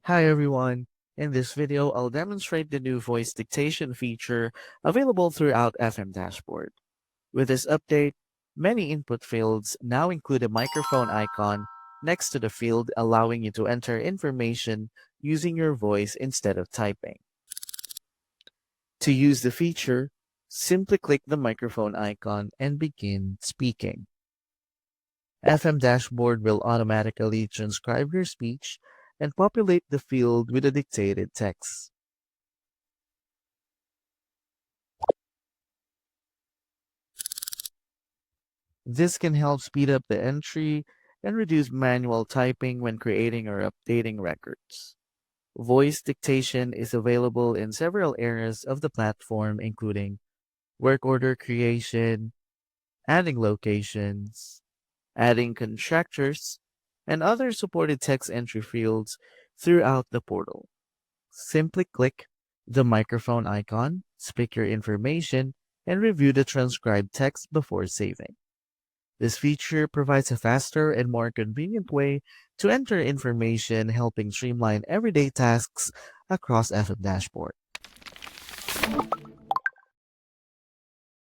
Hi everyone! In this video, I'll demonstrate the new voice dictation feature available throughout FM Dashboard. With this update, many input fields now include a microphone icon next to the field, allowing you to enter information using your voice instead of typing. To use the feature, simply click the microphone icon and begin speaking. FM Dashboard will automatically transcribe your speech and populate the field with the dictated text. This can help speed up the entry and reduce manual typing when creating or updating records. Voice dictation is available in several areas of the platform, including work order creation, adding locations, adding contractors, and other supported text entry fields throughout the portal. Simply click the microphone icon, speak your information, and review the transcribed text before saving. This feature provides a faster and more convenient way to enter information, helping streamline everyday tasks across FM Dashboard.